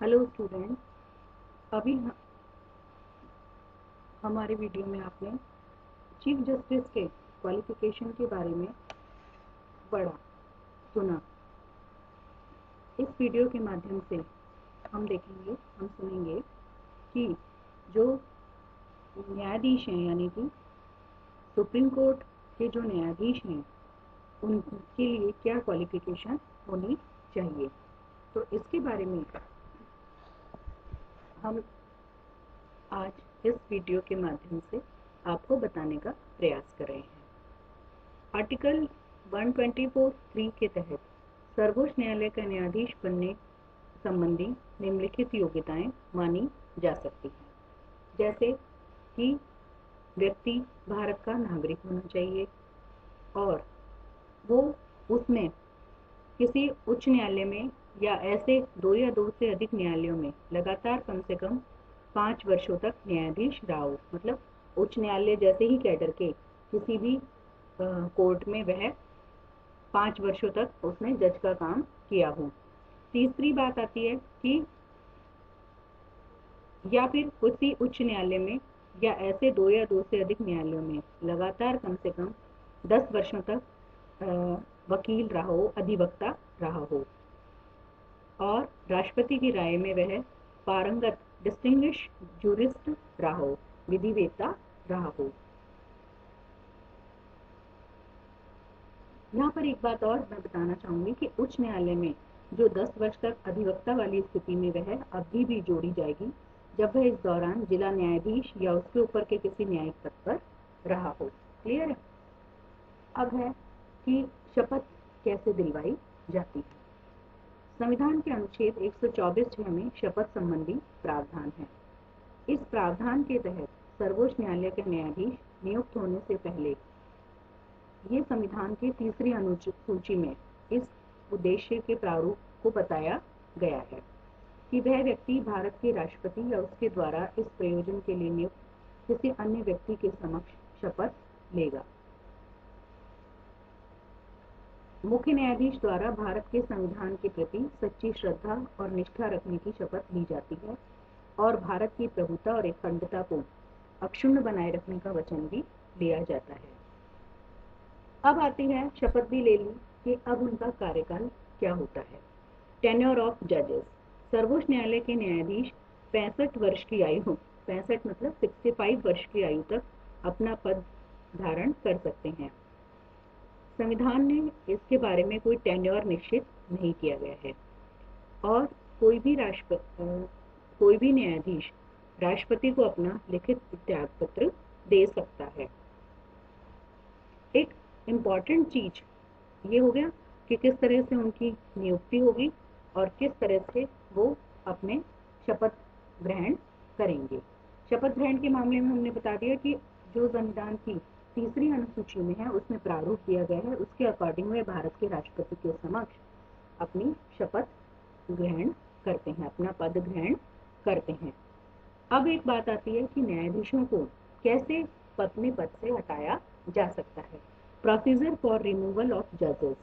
Hello student. अभी हमारे video में आपने चीफ जस्टिस के क्वालिफिकेशन के बारे में पढ़ा सुना। इस वीडियो के माध्यम से हम सुनेंगे कि जो न्यायाधीश हैं यानी कि सुप्रीम कोर्ट के जो न्यायाधीश हैं उनके लिए क्या क्वालिफिकेशन होनी चाहिए। तो इसके बारे में हम आज इस वीडियो के माध्यम से आपको बताने का प्रयास कर रहे हैं। आर्टिकल 124(3) के तहत सर्वोच्च न्यायालय का न्यायाधीश बनने संबंधी निम्नलिखित योग्यताएं मानी जा सकती हैं, जैसे कि व्यक्ति भारत का नागरिक होना चाहिए और वो उसमें किसी उच्च न्यायालय में या ऐसे 2 या 2 से अधिक न्यायालयों में लगातार कम से कम 5 वर्षों तक न्यायाधीश रहा हो। मतलब उच्च न्यायालय जैसे ही कैडर के किसी भी कोर्ट में वह 5 वर्षों तक उसने जज का काम किया हो। तीसरी बात आती है कि या फिर किसी उच्च न्यायालय में या ऐसे 2 या 2 से अधिक न्यायालयों में लगातार कम से कम 10 वर्षों तक वकील रहा हो, अधिवक्ता रहा हो और राष्ट्रपति की राय में वह पारंगत डिस्टिंग्विश जूरिस्ट रहा हो, विधिवेत्ता रहा हो। यहाँ पर एक बात और मैं बताना चाहूंगी कि उच्च न्यायालय में जो 10 वर्ष तक अधिवक्ता वाली स्थिति में वह अभी भी जोड़ी जाएगी जब वह इस दौरान जिला न्यायाधीश या उसके ऊपर के किसी न्यायिक पद पर रहा हो। क्लियर है। अब है कि शपथ कैसे दिलवाई जाती है। संविधान के अनुच्छेद 124(6) में शपथ संबंधी प्रावधान है। इस प्रावधान के तहत सर्वोच्च न्यायालय के न्यायाधीश नियुक्त होने से पहले ये संविधान की तीसरी अनुसूची में इस उद्देश्य के प्रारूप को बताया गया है कि वह व्यक्ति भारत के राष्ट्रपति या उसके द्वारा इस प्रयोजन के लिए नियुक्त किसी अन्य व्यक्ति के समक्ष शपथ लेगा। मुख्य न्यायाधीश द्वारा भारत के संविधान के प्रति सच्ची श्रद्धा और निष्ठा रखने की शपथ ली जाती है और भारत की प्रभुता और अखंडता को अक्षुण्ण बनाए रखने का वचन भी लिया जाता है। अब आती है, शपथ भी ले ली कि अब उनका कार्यकाल क्या होता है। टेन्योर ऑफ जजेस। सर्वोच्च न्यायालय के न्यायाधीश 65 वर्ष की आयु 65 मतलब 65 वर्ष की आयु तक अपना पद धारण कर सकते हैं। संविधान ने इसके बारे में कोई टेन्योर निश्चित नहीं किया गया है और कोई भी न्यायाधीश राष्ट्रपति को अपना लिखित त्याग पत्र दे सकता है। एक इम्पॉर्टेंट चीज ये हो गया कि किस तरह से उनकी नियुक्ति होगी और किस तरह से वो अपने शपथ ग्रहण करेंगे। शपथ ग्रहण के मामले में हमने बता दिया कि जो संविधान की तीसरी अनुसूची में है उसमें प्रारूप दिया गया है, उसके अकॉर्डिंग वे भारत के राष्ट्रपति के समक्ष अपनी शपथ ग्रहण करते हैं, अपना पद ग्रहण करते हैं। अब एक बात आती है कि न्यायाधीशों को कैसे अपने पद से हटाया जा सकता है। प्रोसीजर फॉर रिमूवल ऑफ जजेस।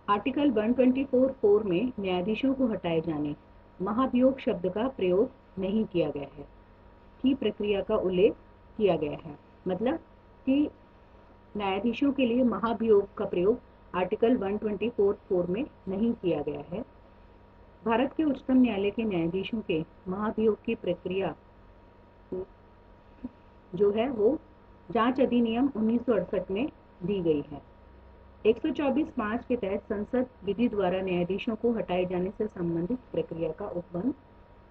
आर्टिकल 124(4) में न्यायाधीशों को हटाए जाने महाभियोग शब्द का प्रयोग नहीं किया गया है की प्रक्रिया का उल्लेख किया गया है। मतलब कि न्यायाधीशों के लिए महाभियोग का प्रयोग आर्टिकल 124(4) में नहीं किया गया है। भारत के उच्चतम न्यायालय के न्यायाधीशों के महाभियोग की प्रक्रिया जो है वो जांच अधिनियम 1968 में दी गई है। 124(5) के तहत संसद विधि द्वारा न्यायाधीशों को हटाए जाने से संबंधित प्रक्रिया का उपबंध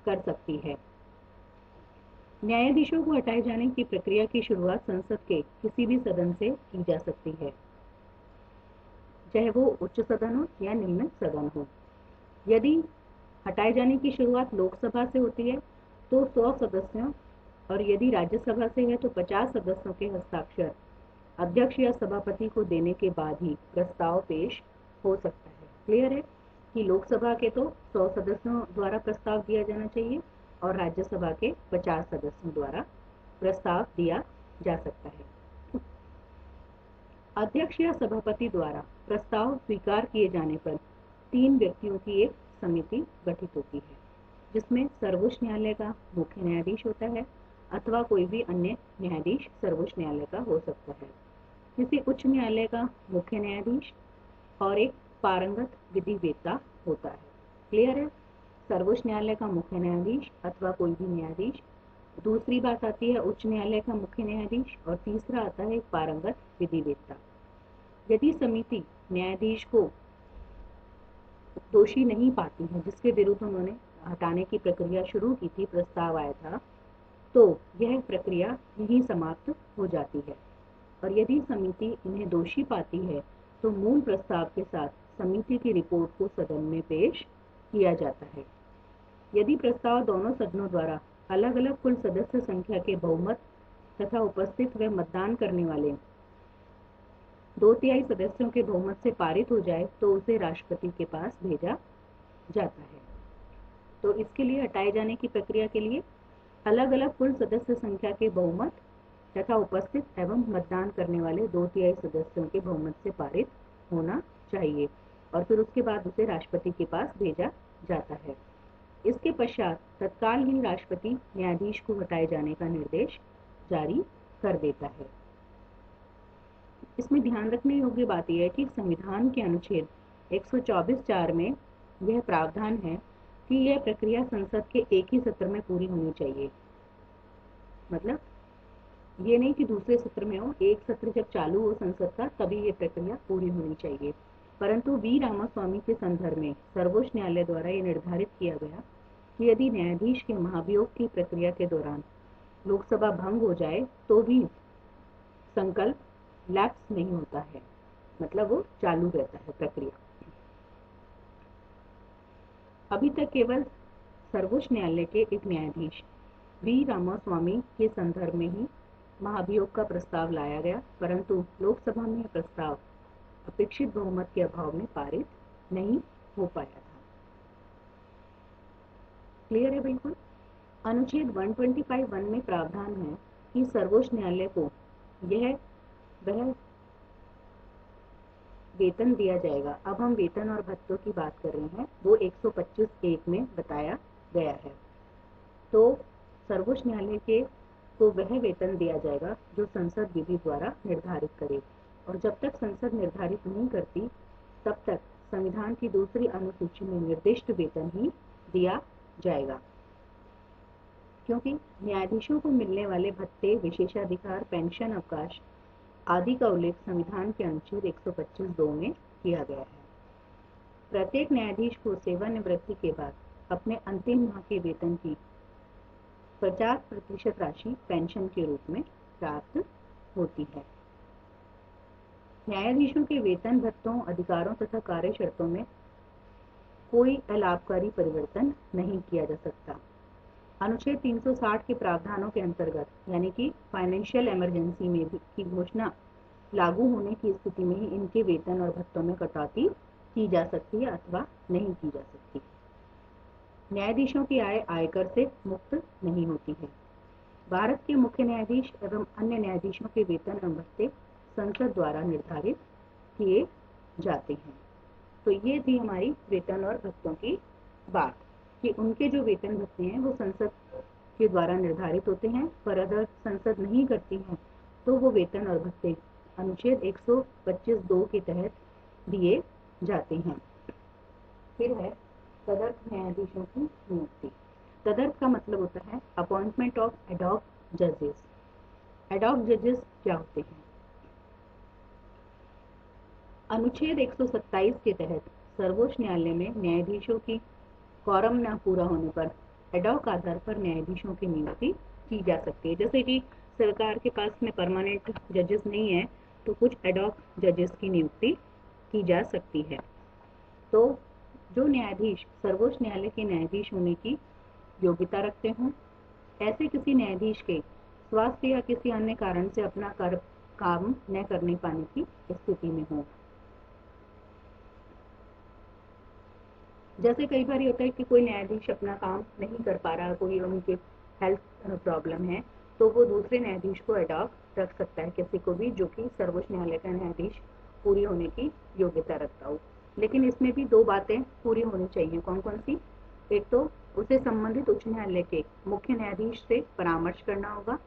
कर सकती है। न्यायाधीशों को हटाए जाने की प्रक्रिया की शुरुआत संसद के किसी भी सदन से की जा सकती है, चाहे वो उच्च सदन हो या निम्न सदन हो। यदि हटाए जाने की शुरुआत लोकसभा से होती है तो 100 सदस्यों और यदि राज्यसभा से है तो 50 सदस्यों के हस्ताक्षर अध्यक्ष या सभापति को देने के बाद ही प्रस्ताव पेश हो सकता है। क्लियर है कि लोकसभा के तो 100 सदस्यों द्वारा प्रस्ताव दिया जाना चाहिए और राज्यसभा के 50 सदस्यों द्वारा प्रस्ताव दिया जा सकता है। अध्यक्ष या सभापति द्वारा प्रस्ताव स्वीकार किए जाने पर 3 व्यक्तियों की एक समिति गठित होती है, जिसमें सर्वोच्च न्यायालय का मुख्य न्यायाधीश होता है अथवा कोई भी अन्य न्यायाधीश सर्वोच्च न्यायालय का हो सकता है। किसी उच्च न्यायालय का मुख्य न्यायाधीश और एक पारंगत विधिवेत्ता होता है। क्लियर है? सर्वोच्च न्यायालय का मुख्य न्यायाधीश अथवा कोई भी न्यायाधीश, दूसरी बात आती है उच्च न्यायालय का मुख्य न्यायाधीश, और तीसरा आता है एक पारंगत विधिवेत्ता। यदि समिति न्यायाधीश को दोषी नहीं पाती है, जिसके विरुद्ध उन्होंने हटाने की प्रक्रिया शुरू की थी, प्रस्ताव आया था, तो यह प्रक्रिया यहीं समाप्त हो जाती है। और यदि समिति इन्हें दोषी पाती है तो मूल प्रस्ताव के साथ समिति की रिपोर्ट को सदन में पेश किया जाता है। यदि प्रस्ताव दोनों सदनों द्वारा अलग अलग कुल सदस्य संख्या के बहुमत तथा उपस्थित व मतदान करने वाले 2/3 सदस्यों के बहुमत से पारित हो जाए तो उसे राष्ट्रपति के पास भेजा जाता है। तो इसके लिए हटाए जाने की प्रक्रिया के लिए अलग अलग कुल सदस्य संख्या के बहुमत तथा उपस्थित एवं मतदान करने वाले 2/3 सदस्यों के बहुमत से पारित होना चाहिए, और फिर उसके बाद उसे राष्ट्रपति के पास भेजा जाता है। इसके पश्चात तत्काल ही राष्ट्रपति न्यायाधीश को हटाए जाने का निर्देश जारी कर देता है। इसमें ध्यान रखने योग्य बात यह है कि संविधान के अनुच्छेद 124(4) में यह प्रावधान है कि यह प्रक्रिया संसद के एक ही सत्र में पूरी होनी चाहिए। मतलब ये नहीं कि दूसरे सत्र में हो, एक सत्र जब चालू हो संसद का तभी ये प्रक्रिया पूरी होनी चाहिए। परंतु वी रामास्वामी के संदर्भ में सर्वोच्च न्यायालय द्वारा ये निर्धारित किया गया कि यदि न्यायाधीश के महाभियोग की प्रक्रिया के दौरान लोकसभा भंग हो जाए तो भी संकल्प लैप्स नहीं होता है, मतलब वो चालू रहता है प्रक्रिया। अभी तक केवल सर्वोच्च न्यायालय के एक न्यायाधीश वी रामास्वामी के संदर्भ में ही महाभियोग का प्रस्ताव लाया गया, परंतु लोकसभा में यह प्रस्ताव अपेक्षित बहुमत के अभाव में पारित नहीं हो पाया था। क्लियर है बिल्कुल? अनुच्छेद 125(1) में प्रावधान है कि सर्वोच्च न्यायालय को वह वेतन दिया जाएगा। अब हम वेतन और भत्तों की बात कर रहे हैं, वो 125(1) में बताया गया है। तो सर्वोच्च न्यायालय के को वह वेतन दिया जाएगा जो संसद विधि द्वारा निर्धारित करे, और जब तक संसद निर्धारित नहीं करती तब तक संविधान की दूसरी अनुसूची में निर्दिष्ट वेतन ही दिया जाएगा। क्योंकि न्यायाधीशों को मिलने वाले भत्ते, विशेषाधिकार, पेंशन, अवकाश आदि का उल्लेख संविधान के अनुच्छेद 125(2) में किया गया है। प्रत्येक न्यायाधीश को सेवानिवृत्ति के बाद अपने अंतिम माह के वेतन की 50% राशि पेंशन के रूप में प्राप्त होती है। न्यायाधीशों के वेतन, भत्तों, अधिकारों तथा कार्य शर्तों में कोई अलाभकारी परिवर्तन नहीं किया जा सकता। अनुच्छेद 360 के प्रावधानों के अंतर्गत यानी कि फाइनेंशियल इमरजेंसी में भी की घोषणा लागू होने की स्थिति में ही इनके वेतन और भत्तों में कटौती की जा सकती है अथवा नहीं की जा सकती। न्यायाधीशों की आय आयकर से मुक्त नहीं होती है। भारत के मुख्य न्यायाधीश एवं अन्य न्यायाधीशों के वेतन एवं भत्ते संसद द्वारा निर्धारित किए जाते हैं। तो ये थी हमारी वेतन और भत्तों की बात कि उनके जो वेतन भत्ते हैं वो संसद के द्वारा निर्धारित होते हैं, पर अगर संसद नहीं करती है तो वो वेतन और भत्ते अनुच्छेद 125(2) के तहत दिए जाते हैं। फिर है तदर्थ न्यायाधीशों की नियुक्ति। तदर्थ का मतलब होता है अपॉइंटमेंट ऑफ एडॉक जजेस। एडॉक जजेस क्या होते हैं? अनुच्छेद 127 के तहत सर्वोच्च न्यायालय में न्यायाधीशों की क्वारम न पूरा होने पर एडॉक आधार पर न्यायाधीशों की नियुक्ति की जा सकती है। जैसे कि सरकार के पास में परमानेंट जजेस नहीं है तो कुछ एडॉक जजेस की नियुक्ति की जा सकती है। तो जो न्यायाधीश सर्वोच्च न्यायालय के न्यायाधीश होने की योग्यता रखते हों, ऐसे किसी न्यायाधीश के स्वास्थ्य या किसी अन्य कारण से अपना काम न करने पाने की स्थिति में हो। जैसे कई बार होता है कि कोई न्यायाधीश अपना काम नहीं कर पा रहा, कोई उनके हेल्थ प्रॉब्लम है, तो वो दूसरे न्यायाधीश को एडॉक रख सकता है, किसी को भी जो कि सर्वोच्च न्यायालय का न्यायाधीश पूरी होने की योग्यता रखता हो। लेकिन इसमें भी दो बातें पूरी होनी चाहिए। कौन कौन सी? एक तो उसे संबंधित उच्च न्यायालय के मुख्य न्यायाधीश से परामर्श करना होगा,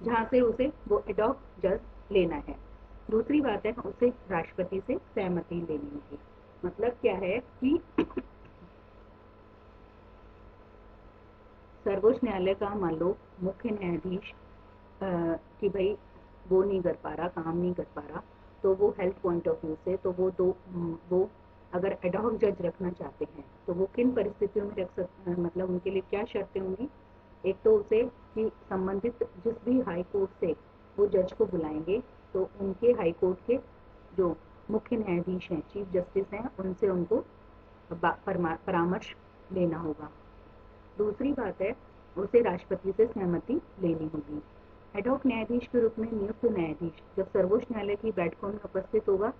जहाँ से उसे वो एडॉक जज लेना है। दूसरी बात है, उसे राष्ट्रपति से सहमति लेनी होगी। मतलब क्या है कि सर्वोच्च न्यायालय का मान लो मुख्य न्यायाधीश कि भाई वो नहीं कर पा रहा, काम नहीं कर पा रहा, तो वो हेल्थ पॉइंट ऑफ व्यू से तो वो अगर एडॉक जज रखना चाहते हैं तो वो किन परिस्थितियों में रख सकते हैं, मतलब उनके लिए क्या शर्तें होंगी। एक तो उसे कि संबंधित जिस भी हाई कोर्ट से वो जज को बुलाएंगे तो उनके हाई कोर्ट के जो मुख्य न्यायाधीश हैं, चीफ जस्टिस हैं, उनसे उनको परामर्श लेना होगा। दूसरी बात है, उसे राष्ट्रपति से सहमति लेनी होगी। एडॉक न्यायाधीश के रूप में नियुक्त न्यायाधीश जब सर्वोच्च न्यायालय की बैठकों में उपस्थित होगा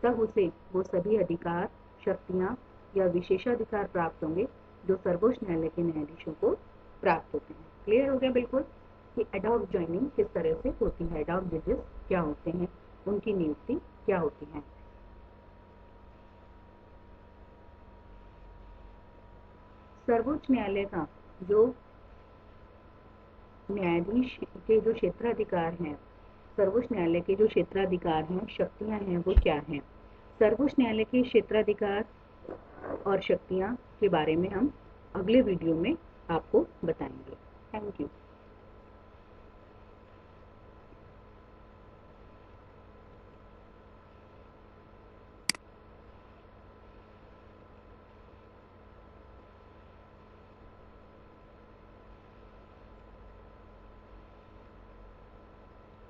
तब उसे वो सभी अधिकार, शक्तियां या विशेषाधिकार प्राप्त होंगे जो सर्वोच्च न्यायालय के न्यायाधीशों को प्राप्त होते हैं। क्लियर हो गया बिल्कुल कि एडॉक ज्वाइनिंग किस तरह से होती है, एडॉक जजेस क्या होते हैं, उनकी नियुक्ति क्या होती है। सर्वोच्च न्यायालय का जो न्यायाधीश के जो क्षेत्राधिकार हैं, सर्वोच्च न्यायालय के जो क्षेत्राधिकार हैं, शक्तियां हैं, वो क्या हैं? सर्वोच्च न्यायालय के क्षेत्राधिकार और शक्तियां के बारे में हम अगले वीडियो में आपको बताएंगे। Thank you.